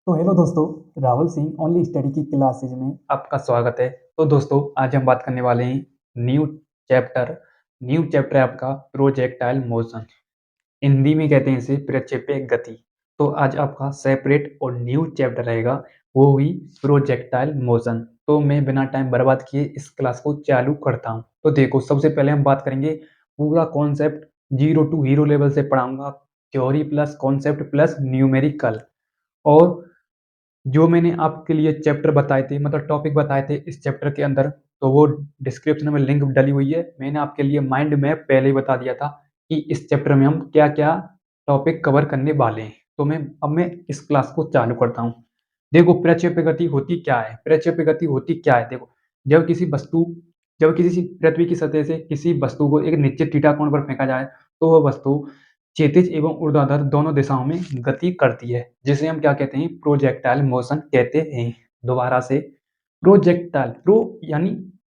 तो हेलो दोस्तों, Rahul Singh only study की क्लासेज में आपका स्वागत है। तो दोस्तों, आज हम बात करने वाले हैं न्यू चैप्टर। न्यू चैप्टर है आपका प्रोजेक्टाइल मोशन। हिंदी में कहते हैं इसे प्रक्षेप्य गति। तो आज आपका सेपरेट और न्यू चैप्टर रहेगा, वो हुई प्रोजेक्टाइल मोशन। तो मैं बिना टाइम बर्बाद किए इस क्लास को चालू करता हूँ। तो देखो, सबसे पहले हम बात करेंगे पूरा concept, zero to hero level से पढ़ाऊंगा। Theory plus concept plus numerical. और जो मैंने आपके लिए चैप्टर बताए थे, मतलब टॉपिक बताए थे इस चैप्टर के अंदर, तो वो डिस्क्रिप्शन में लिंक डली हुई है। मैंने आपके लिए माइंड मैप पहले ही बता दिया था कि इस चैप्टर में हम क्या क्या टॉपिक कवर करने वाले हैं। तो मैं इस क्लास को चालू करता हूँ। देखो, प्रक्षेप्य गति होती क्या है। प्रक्षेप्य गति होती क्या है, देखो, जब किसी वस्तु जब किसी पृथ्वी की सतह से किसी वस्तु को एक निश्चित थीटा कोण पर फेंका जाए, तो वह वस्तु क्षैतिज एवं ऊर्ध्वाधर दोनों दिशाओं में गति करती है, जिसे हम क्या कहते हैं, प्रोजेक्टाइल मोशन कहते हैं। दोबारा से, प्रोजेक्टाइल, प्रो यानी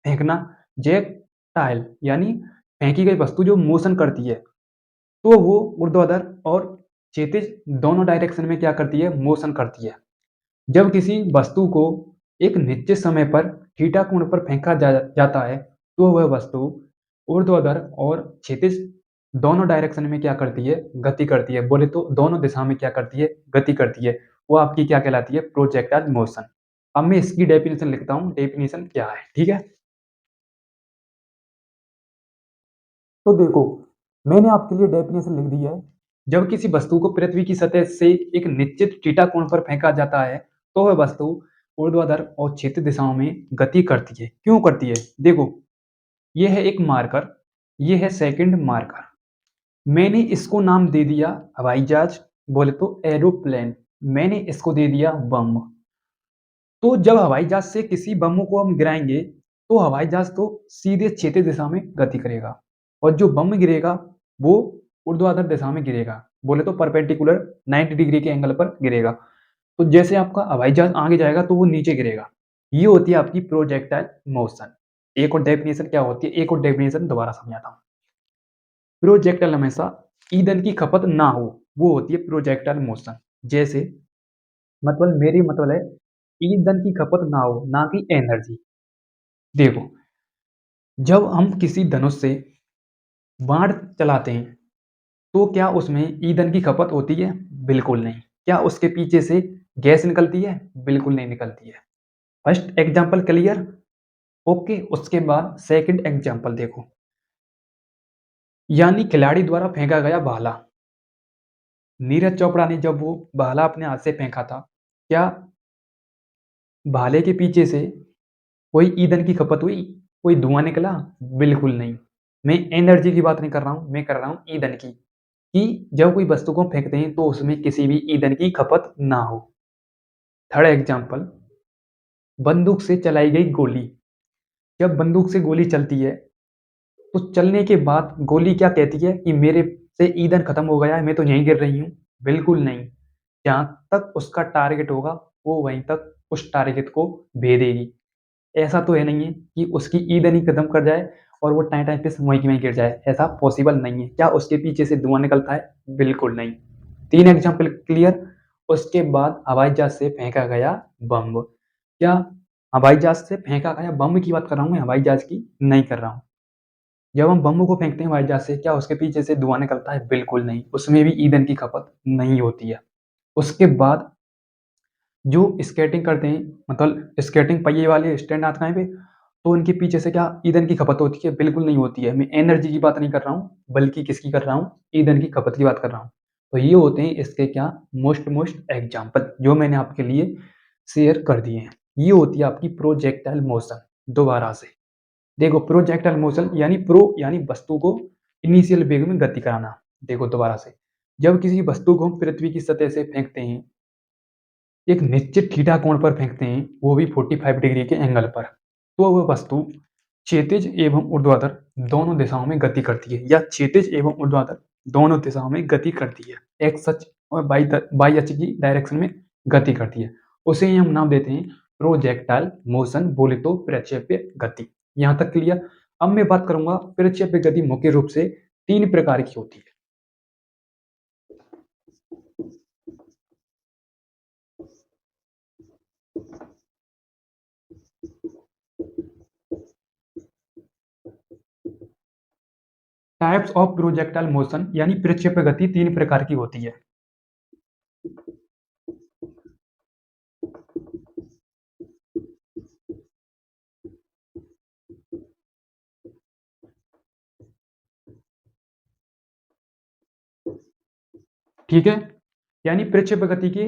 फेंकना, जेक्टाइल यानी फेंकी गई वस्तु जो मोशन करती है, तो वो ऊर्ध्वाधर और क्षैतिज दोनों डायरेक्शन में क्या करती है, मोशन करती है। जब किसी वस्तु को एक निश्चित समय पर थीटा कोण पर फेंका जाता है, तो वह वस्तु ऊर्ध्वाधर और क्षैतिज दोनों डायरेक्शन में क्या करती है, गति करती है। बोले तो दोनों दिशा में क्या करती है, गति करती है। वो आपकी क्या कहलाती है, प्रोजेक्टाइल मोशन। अब मैं इसकी डेफिनेशन लिखता हूँ, डेफिनेशन क्या है, ठीक है। तो देखो, मैंने आपके लिए डेफिनेशन लिख दी है। जब किसी वस्तु को पृथ्वी की सतह से एक निश्चित थीटा कोण पर फेंका जाता है, तो वह वस्तु ऊर्ध्वाधर और क्षैतिज दिशाओं में गति करती है। क्यों करती है, देखो, ये है एक मार्कर, ये है सेकंड मार्कर। मैंने इसको नाम दे दिया हवाई जहाज, बोले तो एरोप्लेन। मैंने इसको दे दिया बम। तो जब हवाई जहाज से किसी बम को हम गिराएंगे, तो हवाई जहाज तो सीधे क्षैतिज दिशा में गति करेगा, और जो बम गिरेगा वो ऊर्ध्वाधर दिशा में गिरेगा, बोले तो परपेंडिकुलर 90 डिग्री के एंगल पर गिरेगा। तो जैसे आपका हवाई जहाज आगे जाएगा तो वो नीचे गिरेगा। ये होती है आपकी प्रोजेक्टाइल मोशन। एक और डेफिनेशन क्या होती है, एक और डेफिनेशन दोबारा समझाता हूँ। प्रोजेक्टाइल हमेशा ईंधन की खपत ना हो, वो होती है प्रोजेक्टाइल मोशन। जैसे, मतलब मेरी मतलब है, ईंधन की खपत ना हो, ना कि एनर्जी। देखो, जब हम किसी धनुष से बाण चलाते हैं, तो क्या उसमें ईंधन की खपत होती है? बिल्कुल नहीं। क्या उसके पीछे से गैस निकलती है? बिल्कुल नहीं निकलती है। First example clear? ओके। उसके बाद सेकंड एग्जांपल देखो, यानी खिलाड़ी द्वारा फेंका गया भाला। नीरज चोपड़ा ने जब वो भाला अपने हाथ से फेंका था, क्या भाले के पीछे से कोई ईंधन की खपत हुई? कोई धुआं निकला? बिल्कुल नहीं। मैं एनर्जी की बात नहीं कर रहा हूं, मैं कर रहा हूं ईंधन की, कि जब कोई वस्तु को फेंकते हैं तो उसमें किसी भी ईंधन की खपत ना हो। थर्ड एग्जांपल, बंदूक से चलाई गई गोली। जब बंदूक से गोली चलती है, तो चलने के बाद गोली क्या कहती है कि मेरे से ईंधन खत्म हो गया है, मैं तो यहीं गिर रही हूँ। बिल्कुल नहीं। जहां तक उसका टारगेट होगा, वो वहीं तक उस टारगेट को भेदेगी। ऐसा तो है नहीं है कि उसकी ईंधन ही खत्म कर जाए और वो टाइम टाइम पे वहीं की वहीं गिर जाए, ऐसा पॉसिबल नहीं है। क्या उसके पीछे से धुआं निकलता है? बिल्कुल नहीं। तीन एग्जाम्पल क्लियर। उसके बाद हवाई जहाज से फेंका गया बम। क्या हवाई जहाज से फेंका गया बम की बात कर रहा हूं मैं, हवाई जहाज की नहीं कर रहा हूं। जब हम बम को फेंकते हैं हवाई जहाज से, क्या उसके पीछे से धुआं निकलता है? बिल्कुल नहीं। उसमें भी ईंधन की खपत नहीं होती है। उसके बाद जो स्केटिंग करते हैं, मतलब स्केटिंग पहिए वाले स्टैंड आते हैं पे, तो उनके पीछे से क्या ईंधन की खपत होती है? बिल्कुल नहीं होती है। मैं एनर्जी की बात नहीं कर रहा हूँ, बल्कि किसकी कर रहा हूँ, ईंधन की खपत की बात कर रहा हूँ। तो ये होते हैं इसके क्या, मोस्ट एग्जाम्पल जो मैंने आपके लिए शेयर कर दिए हैं। ये होती है आपकी प्रोजेक्टाइल मोशन। दोबारा से देखो, प्रोजेक्टाइल मोशन यानी प्रो यानी वस्तु को इनिशियल वेग में गति कराना। देखो दोबारा से, जब किसी वस्तु को हम पृथ्वी की सतह से फेंकते हैं, एक निश्चित थीटा कोण पर फेंकते हैं, वो भी 45 डिग्री के एंगल पर, तो वह वस्तु क्षैतिज एवं ऊर्ध्वाधर दोनों दिशाओं में गति करती है, या क्षैतिज एवं ऊर्ध्वाधर दोनों दिशाओं में गति करती है। एक्स अक्ष और वाई अक्ष की डायरेक्शन में गति करती है। उसे ही हम नाम देते हैं प्रोजेक्टाइल मोशन, बोले तो प्रक्षेप्य गति। यहाँ तक क्लियर? अब मैं बात करूंगा, प्रक्षेप्य गति मुख्य रूप से तीन प्रकार की होती है। टाइप्स ऑफ प्रोजेक्टाइल मोशन यानी प्रक्षेप्य गति 3 प्रकार की होती है। ठीक है? यानी प्रक्षेप्य गति के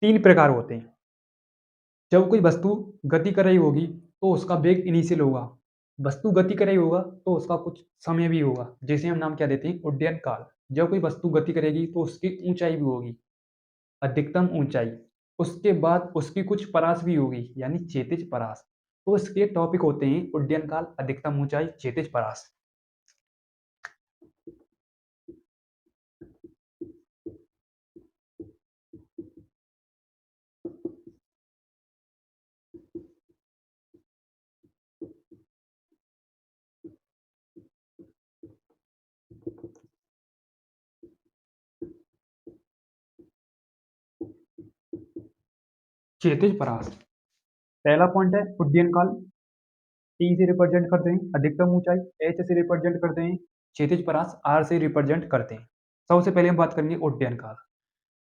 3 प्रकार होते हैं। जब कोई वस्तु गति कर रही होगी, तो उसका वेग इनिशियल होगा। वस्तु गति कर रही होगा, तो उसका कुछ समय भी होगा, जिसे हम नाम क्या देते हैं? उड्डयन काल। जब कोई वस्तु गति करेगी, तो उसकी ऊँचाई भी होगी, अधिकतम ऊँचाई। उसके बाद उसकी कुछ परास भी होगी, यानी क्षैतिज परास। तो इसके टॉपिक होते हैं उड्डयन काल, अधिकतम ऊँचाई, क्षैतिज परास। क्षैतिज परास। पहला पॉइंट है उड्डयन काल। टी से रिप्रेजेंट करते हैं अधिकतम ऊंचाई, एच से रिप्रेजेंट करते हैं क्षैतिज परास, आर से रिप्रेजेंट करते हैं। सबसे पहले हम बात करेंगे उड्डयन काल।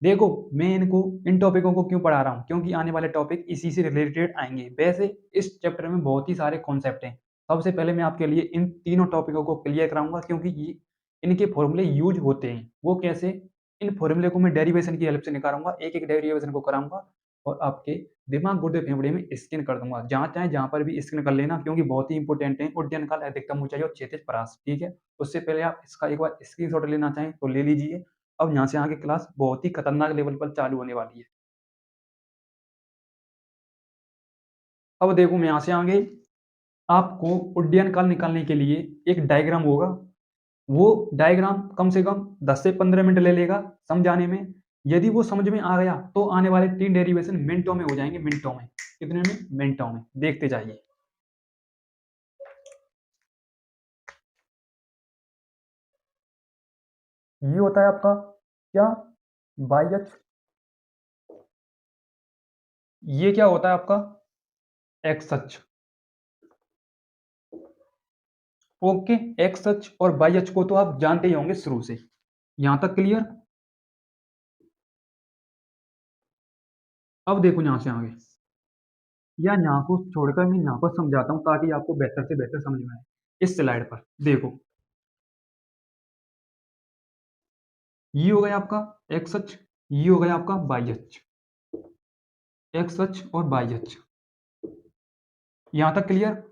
देखो, मैं इनको इन टॉपिकों को क्यों पढ़ा रहा हूँ, क्योंकि आने वाले टॉपिक इसी से रिलेटेड आएंगे। वैसे इस चैप्टर में बहुत ही सारे कॉन्सेप्ट हैं। सबसे पहले मैं आपके लिए इन तीनों टॉपिकों को क्लियर कराऊंगा, क्योंकि ये इनके फॉर्मूले यूज होते हैं। वो कैसे? इन फॉर्मूले को मैं डेरिवेशन की हेल्प से निकालूंगा, एक एक डेरिवेशन को कराऊंगा और आपके दिमाग गुर्दे फेफड़े में स्कैन कर दूंगा। जहाँ चाहे जहाँ पर भी स्कैन कर लेना, क्योंकि बहुत ही इंपॉर्टेंट है उड्डयन काल, अधिकतम ऊंचाई और क्षैतिज परास। ठीक है? उससे पहले आप इसका एक बार स्क्रीनशॉट लेना चाहें तो ले लीजिए। अब यहाँ से आगे क्लास बहुत ही खतरनाक लेवल पर चालू होने वाली है। अब देखो, मैं यहाँ से आगे आपको उड्डयन काल निकालने के लिए एक डायग्राम होगा। वो डायग्राम कम से कम 10 से 15 मिनट ले लेगा समझाने में। यदि वो समझ में आ गया, तो आने वाले 3 डेरिवेशन मिनटों में हो जाएंगे। मिनटों में। कितने में? मिनटों में। देखते जाइए। ये होता है आपका क्या? Y H. ये क्या होता है आपका? एक्स अक्ष। ओके। एक्स अक्ष और वाई अक्ष को तो आप जानते ही होंगे शुरू से। यहां तक क्लियर? अब देखो यहां से आगे, या यहाँ को छोड़कर मैं यहाँ पर समझाता हूँ, ताकि आपको बेहतर से बेहतर समझ में आए। इस स्लाइड पर देखो, ये हो गया आपका एक्स अक्ष, ये हो गया आपका वाई अक्ष। एक्स अक्ष और वाई अक्ष, यहाँ तक क्लियर?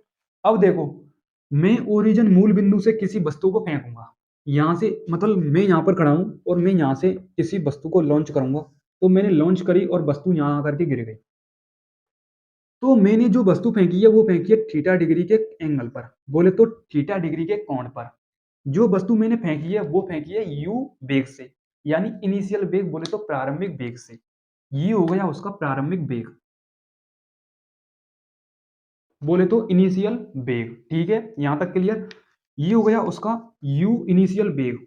अब देखो, मैं ओरिजिन मूल बिंदु से किसी वस्तु को फेंकूंगा। यहाँ से मतलब मैं यहाँ पर खड़ा हूँ और मैं यहाँ से किसी वस्तु को लॉन्च करूंगा। तो मैंने लॉन्च करी और वस्तु यहाँ आकर के गिर गई। तो मैंने जो वस्तु फेंकी है, वो फेंकी है थीटा डिग्री के एंगल पर, बोले तो थीटा डिग्री के कोण पर। जो वस्तु मैंने फेंकी है, वो फेंकी है यू वेग से, यानी इनिशियल वेग, बोले तो प्रारंभिक वेग से। ये हो गया उसका प्रारंभिक वेग, बोले तो इनिशियल वेग। ठीक है? यहां तक क्लियर? ये हो गया उसका यू इनिशियल वेग।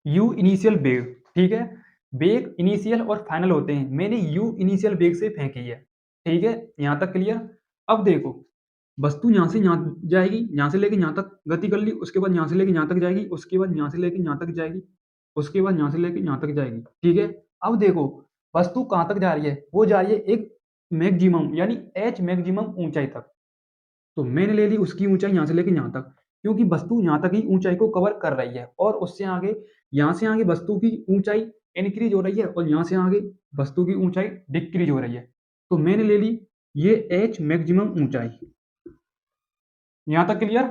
यू इनिशियल वेग। ठीक है? वेग इनिशियल और फाइनल होते हैं। मैंने यू इनिशियल वेग से फेंकी है। ठीक है? यहां तक क्लियर? अब देखो, वस्तु यहाँ से यहाँ जाएगी, यहाँ से लेके यहाँ तक गति कर ली, उसके बाद यहाँ से लेके यहाँ तक जाएगी, उसके बाद यहाँ से लेके यहाँ तक जाएगी, उसके बाद यहाँ से लेके यहाँ तक जाएगी। ठीक है? अब देखो, वस्तु कहाँ तक जा रही है? वो जा रही है एक मैक्सिमम, यानी एच मैक्सिमम ऊंचाई तक। तो मैंने ले ली उसकी ऊंचाई यहाँ से लेके यहाँ तक, क्योंकि वस्तु यहाँ तक ही ऊंचाई को कवर कर रही है, और उससे आगे, यहाँ से आगे वस्तु की ऊंचाई इंक्रीज हो रही है, और यहाँ से आगे वस्तु की ऊंचाई डिक्रीज हो रही है। तो मैंने ले ली ये एच मैक्सिमम ऊंचाई। यहाँ तक क्लियर?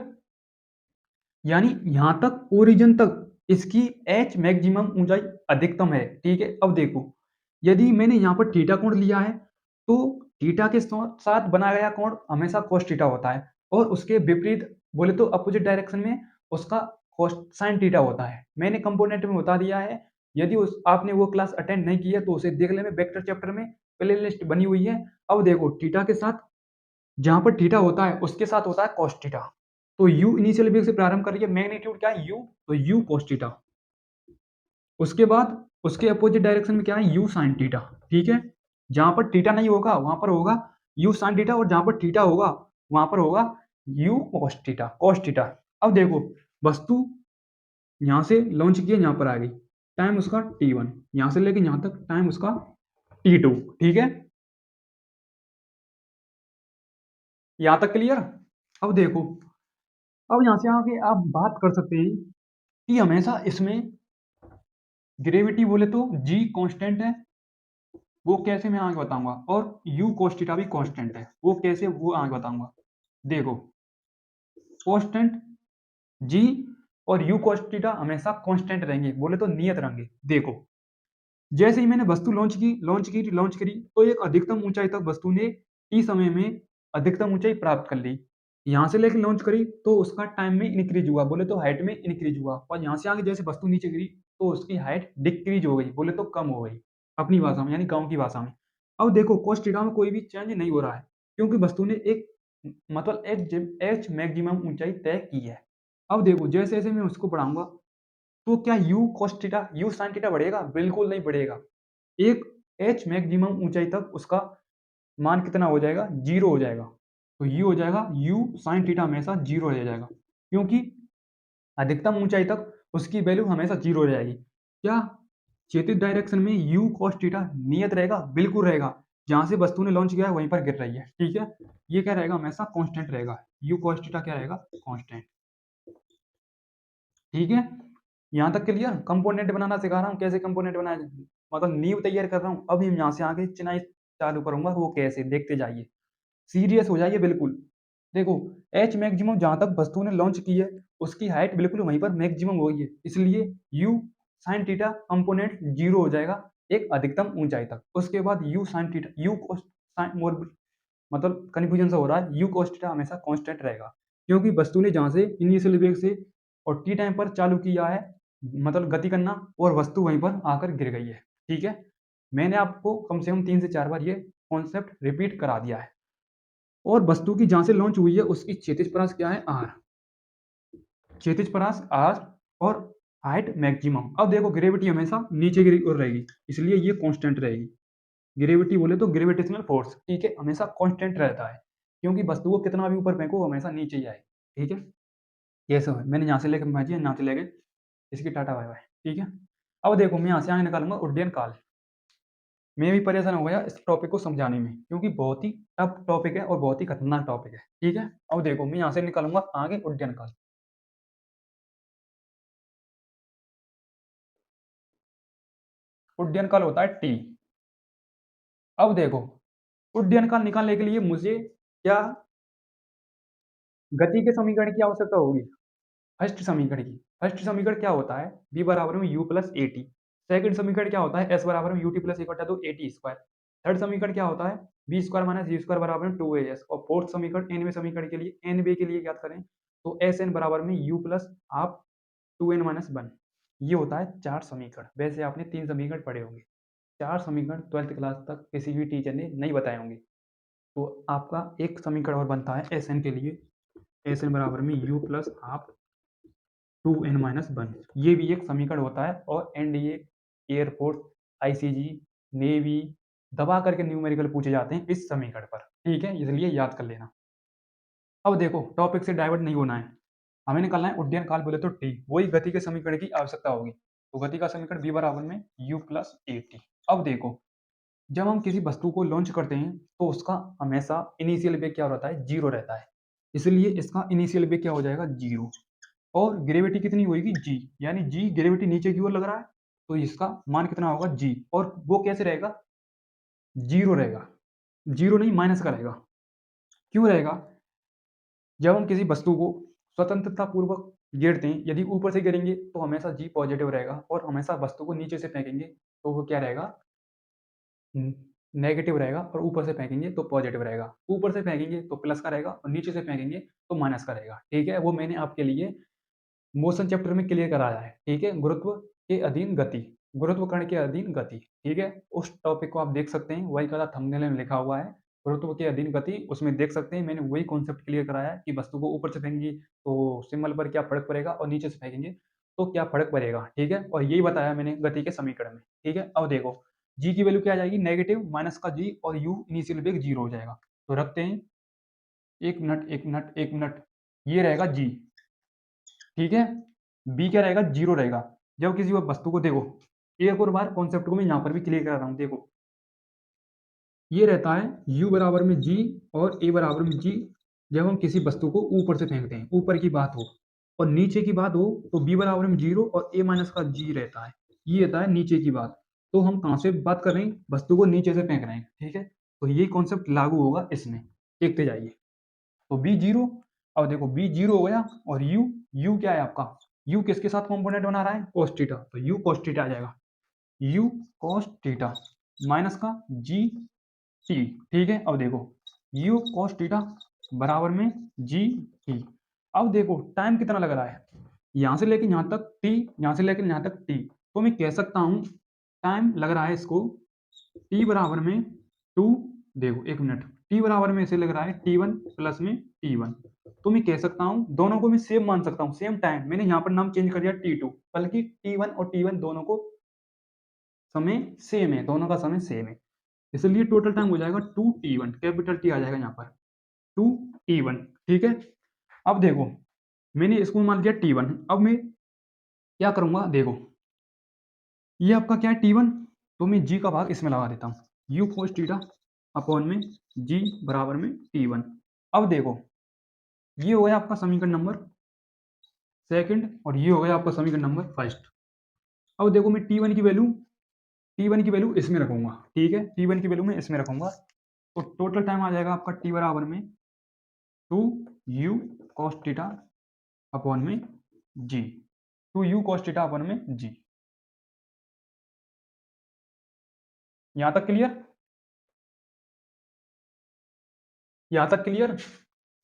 यानी यहाँ तक ओरिजिन तक इसकी एच मैक्सिमम ऊंचाई अधिकतम है। ठीक है? अब देखो, यदि मैंने यहाँ पर थीटा कोण लिया है, तो थीटा के साथ बनाया गया कोण हमेशा cos थीटा होता है, और उसके विपरीत, बोले तो अपोजिट डायरेक्शन में, उसका cos sin थीटा होता है। मैंने कंपोनेंट में बता दिया है। यदि उस आपने वो क्लास अटेंड नहीं की है, तो उसे देख लेना, वेक्टर चैप्टर में प्ले लिस्ट बनी हुई है। अब देखो, थीटा के साथ, जहां पर थीटा होता है उसके साथ होता है cos थीटा। तो u इनिशियल वेग से प्रारंभ करिए, मैग्नीट्यूड क्या है? u, तो u cos थीटा। उसके बाद उसके अपोजिट डायरेक्शन में क्या है? u sin theta. ठीक है? जहां पर थीटा नहीं होगा, वहां पर होगा u sin थीटा, और जहां पर थीटा होगा, वहां पर होगा यू कॉस थीटा। अब देखो, वस्तु यहाँ से लॉन्च किया, यहाँ पर आ गई, टाइम उसका t1, यहाँ से लेके यहाँ तक टाइम उसका t2। ठीक है, यहाँ तक क्लियर। अब देखो, अब यहाँ से आके आप बात कर सकते हैं कि हमेशा इसमें ग्रेविटी बोले तो g कांस्टेंट है, वो कैसे मैं आगे बताऊंगा, और u cos थीटा भी कांस्टेंट है, वो कैसे वो आगे बताऊंगा। देखो, कांस्टेंट g और u cos थीटा हमेशा कांस्टेंट रहेंगे, बोले तो नियत रहेंगे। देखो, जैसे ही मैंने वस्तु लॉन्च करी, तो एक अधिकतम ऊंचाई तक वस्तु ने t समय में अधिकतम ऊंचाई प्राप्त कर ली। यहाँ से लेकर लॉन्च करी तो उसका टाइम में इंक्रीज हुआ, बोले तो हाइट में इंक्रीज हुआ, और यहाँ से आगे जैसे वस्तु नीचे गिरी तो उसकी हाइट डिक्रीज हो गई, बोले तो कम हो गई, अपनी भाषा में यानी गांव की भाषा में। अब देखो, cos थीटा में कोई भी चेंज नहीं हो रहा है, क्योंकि वस्तु ने एक मतलब एच मैक्सिमम ऊंचाई तय की है। अब देखो, जैसे जैसे मैं उसको बढ़ाऊंगा, तो क्या you cos theta you sin theta बढ़ेगा? बिल्कुल नहीं बढ़ेगा। एक एच मैक्सिमम ऊंचाई तक उसका मान कितना हो जाएगा? जीरो हो जाएगा। तो ये हो जाएगा यू sin थीटा हमेशा जीरो रह जाएगा, क्योंकि अधिकतम ऊंचाई तक उसकी वैल्यू हमेशा जीरो हो जाएगी। क्या क्षैतिज डायरेक्शन में यू cos थीटा नियत रहेगा? बिल्कुल रहेगा। जहां से वस्तु ने लॉन्च किया है वहीं पर गिर रही है। ठीक है, ये क्या रहेगा? हमेशा कांस्टेंट रहेगा। यू cos थीटा क्या रहेगा? कांस्टेंट। ठीक है, यहाँ तक क्लियर। कंपोनेंट बनाना सिखा रहा हूँ, कैसे कंपोनेंट बनाया, मतलब नींव तैयार कर रहा हूँ। अभी यहाँ से आगे चिनाई चालू करूंगा, वो कैसे, देखते जाइए, सीरियस हो जाइए बिल्कुल। देखो, एच मैक्सिमम जहां तक वस्तु ने लॉन्च की है, उसकी हाइट बिल्कुल वहीं पर मैक्सिमम हो गई है, इसलिए u sine theta component zero हो जाएगा एक अधिकतम ऊंचाई तक। उसके बाद u sine theta u cos sine more, मतलब कन्फ्यूजन सा हो रहा है, यू कोस थीटा हमेशा कांस्टेंट रहेगा, क्योंकि वस्तु ने जहां से इनिशियल वेग से और टी टाइम पर चालू किया है, मतलब गति करना, और वस्तु वहीं पर आकर गिर गई है। ठीक है, मैंने आपको कम से कम 3 से 4 बार ये कॉन्सेप्ट रिपीट करा दिया है। और वस्तु की जहां से लॉन्च हुई है उसकी क्षैतिज परास क्या है? आर। क्षैतिज परास आर, और हाइट मैक्सिमम। अब देखो, ग्रेविटी हमेशा नीचे गिरी और रहेगी, इसलिए ये कांस्टेंट रहेगी। ग्रेविटी बोले तो ग्रेविटेशनल फोर्स, ठीक है, हमेशा कांस्टेंट रहता है, क्योंकि वस्तु को कितना भी ऊपर फेंको वो हमेशा नीचे ही आए। ठीक है, ये सब है। मैंने यहाँ से लेकर भाजी यहाँ से लेके इसकी टाटा बाय बाय। ठीक है, अब देखो, मैं यहाँ से आगे निकालूंगा उड्डयन काल। मैं भी परेशान हो गया इस टॉपिक को समझाने में, क्योंकि बहुत ही टफ टॉपिक है और बहुत ही खतरनाक टॉपिक है। ठीक है, अब देखो, मैं यहाँ से निकालूंगा आगे उड्डयन काल। उड्डयन काल होता है टी। अब देखो, उड्डयन काल निकालने के लिए मुझे क्या गति के समीकरण की आवश्यकता होगी? फर्स्ट समीकरण की। फर्स्ट समीकरण क्या होता है? बी बराबर में U plus A T. Second समीकरण क्या होता है? एस बराबर में यू टी प्लस एक बटा दो ए टी स्क्वायर। थर्ड समीकरण क्या होता है? बी स्क्वायर माइनस जी स्क्वायर बराबर में टू ए एस। और फोर्थ समीकरण एनवे समीकरण के लिए, एनवे के लिए याद करें तो एस एन बराबर में U plus half two N minus one. ये होता है 4 समीकरण। वैसे आपने 3 समीकरण पढ़े होंगे, 4 समीकरण ट्वेल्थ क्लास तक किसी भी टीचर ने नहीं बताए होंगे। तो आपका एक समीकरण और बनता है एस एन के लिए, एस एन बराबर में U plus half two N minus one. ये भी एक समीकरण होता है, और एनडीए, एयरफोर्स, आईसीजी, नेवी दबा करके न्यूमेरिकल पूछे जाते हैं इस समीकरण पर। ठीक है, इसलिए याद कर लेना। अब देखो, टॉपिक से डाइवर्ट नहीं होना है, हमें निकालना है उड्डयन काल बोले तो टी, वही गति के समीकरण की आवश्यकता होगी। तो गति का समीकरण बी बराबर में यू प्लस ए टी। अब देखो, जब हम किसी वस्तु को लॉन्च करते हैं तो उसका हमेशा इनिशियल वेग क्या रहता है? जीरो रहता है, इसलिए इसका इनिशियल वेग क्या हो जाएगा? जीरो। और ग्रेविटी कितनी होगी? जी, यानी जी ग्रेविटी नीचे की ओर लग रहा है, तो इसका मान कितना होगा? जी। और वो कैसे रहेगा? जीरो रहेगा, जीरो नहीं माइनस का रहेगा। क्यों रहेगा? जब हम किसी वस्तु को स्वतंत्रता पूर्वक गिरते हैं, यदि ऊपर से गिरेंगे तो हमेशा जी पॉजिटिव रहेगा, और हमेशा वस्तु को नीचे से फेंकेंगे तो वो क्या रहेगा? नेगेटिव रहेगा, और ऊपर से फेंकेंगे तो पॉजिटिव रहेगा। ऊपर से फेंकेंगे तो प्लस का रहेगा, और नीचे से फेंकेंगे तो माइनस का रहेगा। ठीक है, वो मैंने आपके लिए मोशन चैप्टर में क्लियर कराया है। ठीक है, गुरुत्व के अधीन गति, गुरुत्व कण के अधीन गति। ठीक है, उस टॉपिक को आप देख सकते हैं, वही कदा थंबनेल में लिखा हुआ है, गुरुत्व के अधीन गति, उसमें देख सकते हैं। मैंने वही कॉन्सेप्ट क्लियर कराया है कि वस्तु को ऊपर से फेंकेंगे तो सिंबल पर क्या फर्क पड़ेगा, और नीचे से फेंकेंगे तो क्या फर्क पड़ेगा। ठीक है, और यही बताया मैंने गति के समीकरण में। ठीक है, अब देखो, जी की वैल्यू क्या आ जाएगी? नेगेटिव, माइनस का जी, और यू इनिशियल वेग जीरो हो जाएगा। तो रखते हैं एक मिनट, एक मिनट, एक मिनट, ये रहेगा जी, ठीक है। बी क्या रहेगा, जीरो रहेगा। जब किसी वस्तु को देखो, एक और बार कॉन्सेप्ट को मैं यहाँ पर भी क्लियर कर रहा हूँ, देखो ये रहता है u बराबर में g और a बराबर में g। जब हम किसी वस्तु को ऊपर से फेंकते हैं, ऊपर की बात हो, और नीचे की बात हो तो b बराबर में जीरो और a माइनस का g रहता है। ये रहता है नीचे की बात। तो हम कहाँ से बात कर रहे हैं, वस्तु को नीचे से फेंक रहे हैं, ठीक है। तो ये कॉन्सेप्ट लागू होगा इसमें, देखते जाइए। तो b जीरो, अब देखो b जीरो हो गया, और u क्या है आपका, u किसके साथ कॉम्पोनेंट बना रहा है, cos थीटा, तो u cos थीटा आ जाएगा, u cos थीटा माइनस का g t, ठीक है। अब देखो u cos थीटा बराबर में g t। अब देखो टाइम कितना लग रहा है, यहां से लेके यहां तक t, यहां से लेके यहां तक t। तो मैं कह सकता हूं टाइम लग रहा है इसको t बराबर में 2, देखो एक मिनट, t बराबर में इसे लग रहा है t1 प्लस में t1। तो मैं कह सकता हूं दोनों को मैं सेम मान सकता हूं, सेम टाइम। मैंने यहाँ पर नाम चेंज कर दिया t2, बल्कि t1 और t1 दोनों को समय सेम है, दोनों का समय सेम है, इसलिए टोटल टाइम हो जाएगा 2t1, कैपिटल टी आ जाएगा यहाँ पर 2t1, ठीक है। अब देखो मैंने इसको मान लिया t1। अब मैं क्या करूंगा, देखो ये आपका क्या है t1, तो मैं g का भाग इसमें लगा देता हूँ, u cos थीटा अपॉन में g बराबर में t1। अब देखो ये हो गया आपका समीकरण नंबर सेकंड, और ये हो गया आपका समीकरण नंबर फर्स्ट। अब देखो मैं टी वन की वैल्यू इसमें रखूंगा, ठीक है, टी वन की वैल्यू में इसमें रखूंगा। तो टोटल टाइम आ जाएगा आपका टी बराबर में 2u cos थीटा अपॉन में जी, 2u cos थीटा अपॉन में जी। यहां तक क्लियर, यहां तक क्लियर,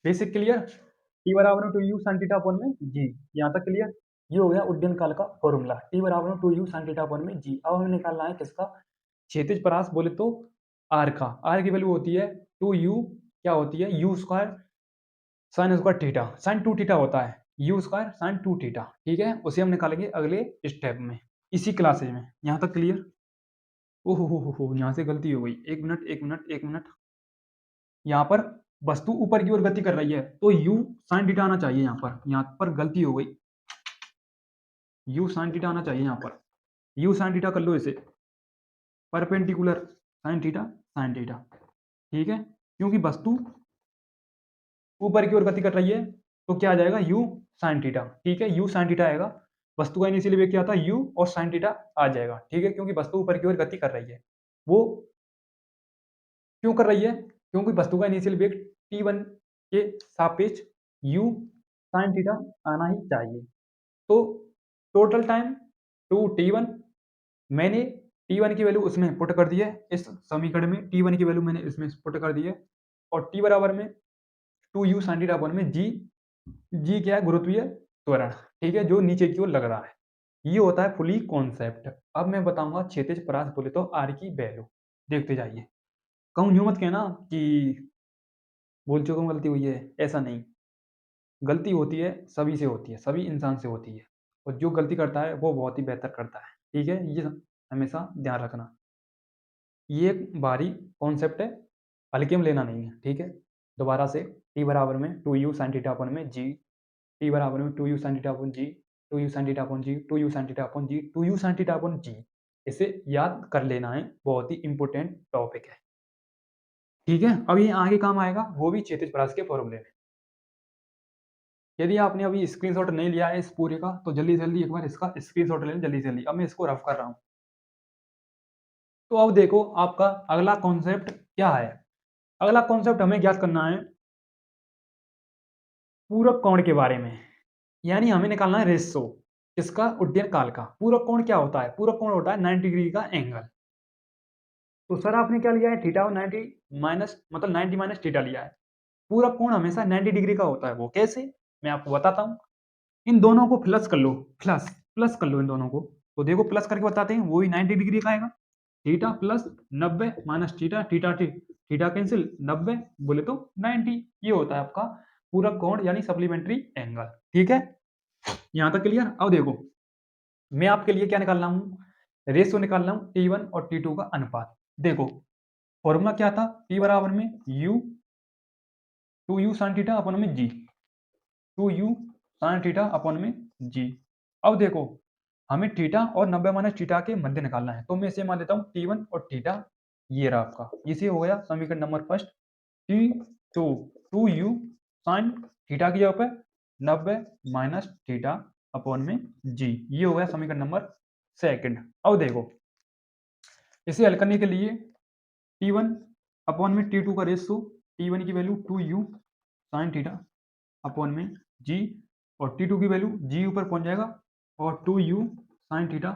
बेसिक क्लियर। टी बराबर में 2u sin थीटा अपॉन में जी, यहां तक क्लियर। ये हो गया उड्डयन काल का फॉर्मूला, टी बराबर में 2u sin थीटा अपॉन में जी। अब हमें निकालना है किसका, क्षैतिज परास बोले तो आर का। आर की वैल्यू होती है 2u, क्या होती है, u square sine square theta, sine 2 theta होता है, u स्क्वायर साइन 2 थीटा, ठीक है। उसे हम निकालेंगे अगले स्टेप में, इसी क्लासेज में। यहां तक क्लियर। ओहो हो, यहाँ से गलती हो गई, एक मिनट, एक मिनट, एक मिनट। यहाँ पर वस्तु ऊपर की ओर गति कर रही है, तो u साइन थीटा आना चाहिए, यहाँ पर गलती हो गई, u साइन थीटा आना चाहिए यहाँ पर। u साइन थीटा कर लो इसे, परपेंडिकुलर साइन थीटा, ठीक है। क्योंकि वस्तु ऊपर की ओर गति कर रही है, तो क्या आ जाएगा, u साइन थीटा, ठीक है, u साइन थीटा आएगा। वस्तु का इनिशियल वेग क्या था, u, और साइन थीटा आ जाएगा, ठीक है, क्योंकि वस्तु ऊपर की ओर गति कर रही है। वो क्यों कर रही है, क्योंकि वस्तु का इनिशियल वेग t1 के सापेक्ष u साइन थीटा आना ही चाहिए। तो टोटल टाइम 2t1, मैंने t1 की वैल्यू उसमें पुट कर दी है, इस समीकरण में t1 की वैल्यू मैंने इसमें पुट कर दी है, और t बराबर में 2u sin थीटा अपॉन में जी क्या है, गुरुत्वीय त्वरण, ठीक है, जो नीचे की ओर लग रहा है। ये होता है फुली कॉन्सेप्ट। अब मैं बताऊंगा क्षैतिज परास बोले तो आर की वैल्यू, देखते जाइए। कहूँ यूं मत कहना कि बोल चुका हूँ गलती हुई है, ऐसा नहीं। गलती होती है, सभी से होती है, सभी इंसान से होती है, और जो गलती करता है वो बहुत ही बेहतर करता है, ठीक है, ये हमेशा ध्यान रखना। ये एक बारी कॉन्सेप्ट है, हल्के में लेना नहीं है, ठीक है। दोबारा से टी बराबर में 2u sin थीटा अपॉन में जी, टी बराबर में 2u sin थीटा अपॉन जी, 2u sin थीटा अपॉन जी, 2u sin थीटा अपॉन जी, 2u sin थीटा अपॉन जी। इसे याद कर लेना है, बहुत ही इंपॉर्टेंट टॉपिक है, ठीक है। अब ये आगे काम आएगा, वो भी क्षैतिज परास के फॉर्मूले में। यदि आपने अभी स्क्रीनशॉट नहीं लिया है इस पूरे का, तो जल्दी से जल्दी एक बार इसका स्क्रीनशॉट ले लें, जल्दी से जल्दी। अब मैं इसको रफ कर रहा हूँ। तो अब देखो आपका अगला कॉन्सेप्ट क्या है। अगला कॉन्सेप्ट हमें ज्ञात करना है पूरक कोण के बारे में, यानी हमें निकालना है रेशो इसका, उड्डयन काल का। पूरक कोण क्या होता है, पूरक कोण होता है 90 डिग्री का एंगल। तो सर आपने क्या लिया है, थीटा और 90 माइनस, मतलब 90 माइनस थीटा लिया है। पूरक कोण हमेशा 90 डिग्री का होता है, वो कैसे, मैं आपको बताता हूँ। इन दोनों को प्लस कर लो, प्लस प्लस कर लो इन दोनों को, तो देखो प्लस करके बताते हैं, वो ही 90 डिग्री का आएगा। Theta plus 90 minus theta, theta theta cancel, 90 बोले तो 90। ये होता है आपका पूरक कोण, यानी सप्लीमेंट्री एंगल, ठीक है। यहां तक क्लियर। अब देखो मैं आपके लिए क्या निकालना हूं, रेशियो निकालना हूं T1 और T2 का अनुपात। देखो फॉर्मूला क्या था, T बराबर में U 2u sin theta upon में जी, 2u sin थीटा अपॉन में जी। अब देखो हमें थीटा और 90 माइनस थीटा के मध्य निकालना है, तो मैं इसे मान लेता हूँ T1 और थीटा, ये रहा आपका, इसे हो गया समीकरण number first. T2 2u sin theta की जगह पे 90 माइनस थीटा अपॉन में जी, ये हो गया समीकरण नंबर सेकंड। अब देखो इसे हल करने के लिए T1 अपॉन में T2 का रेशो, T1 की value 2u sin theta upon में जी, और T2 की वैल्यू जी ऊपर पहुंच जाएगा और 2u sin theta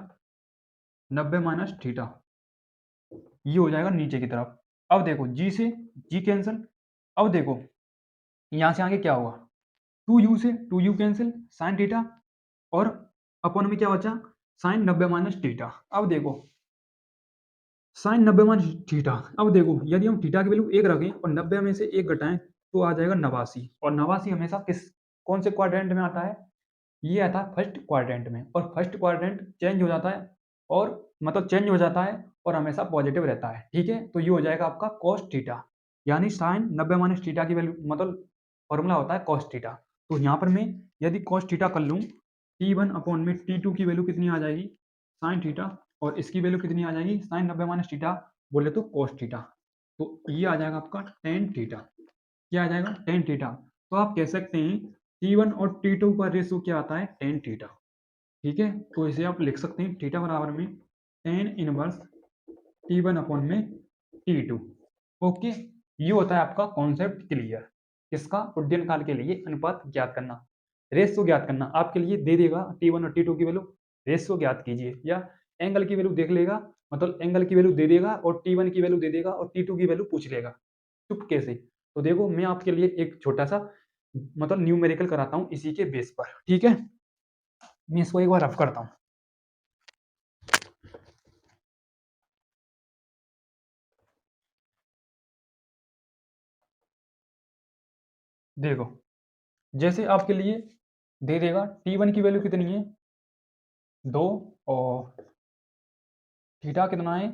90 minus theta, ये हो जाएगा नीचे की तरफ। अब देखो जी से जी कैंसिल। अब देखो यहाँ से आगे क्या होगा, 2u से 2u कैंसिल, sin थीटा और अपॉन में क्या बचा, sin 90 माइनस थीटा। अब देखो sin 90 माइनस थीटा, अब देखो यदि हम थीटा की वैल्यू 1 रखें और 90 में से 1 घटाएं तो आ जाएगा 89, और 89 हमेशा कौन से क्वाड्रेंट में आता है, ये आता है फर्स्ट क्वाड्रेंट में, और फर्स्ट क्वाड्रेंट चेंज हो जाता है और मतलब चेंज हो जाता है और हमेशा पॉजिटिव रहता है, ठीक है। तो ये हो जाएगा आपका cos थीटा, यानी sin 90 माइनस थीटा की वैल्यू मतलब फॉर्मूला होता है cos थीटा। तो यहाँ पर मैं यदि cos थीटा कर लूँ, T1 अपॉन में T2 की वैल्यू कितनी आ जाएगी, sin थीटा, और इसकी वैल्यू कितनी आ जाएगी, sin 90 माइनस थीटा बोले तो cos थीटा। तो ये आ जाएगा आपका tan थीटा, क्या आ जाएगा tan थीटा। तो आप कह सकते हैं T1 और T2 का रेशो क्या आता है, tan थीटा, ठीक है। तो इसे आप लिख सकते हैं थीटा बराबर में tan इनवर्स T1 अपॉन में T2। ओके, ये होता है आपका कॉन्सेप्ट क्लियर। किसका, उड्डयन काल के लिए अनुपात ज्ञात करना, रेशो ज्ञात करना। आपके लिए दे देगा T1 और T2 की वैल्यू, रेशो ज्ञात कीजिए, या एंगल की वैल्यू देख लेगा, मतलब एंगल की वैल्यू दे देगा और T1 की वैल्यू दे देगा और T2 की वैल्यू पूछ लेगा चुपके से। तो देखो मैं आपके लिए एक छोटा सा मतलब न्यूमेरिकल कराता हूँ इसी के बेस पर, ठीक है। मैं इसको एक बार रफ करता हूँ। देखो जैसे आपके लिए दे देगा T1 की वैल्यू कितनी है 2, और थीटा कितना है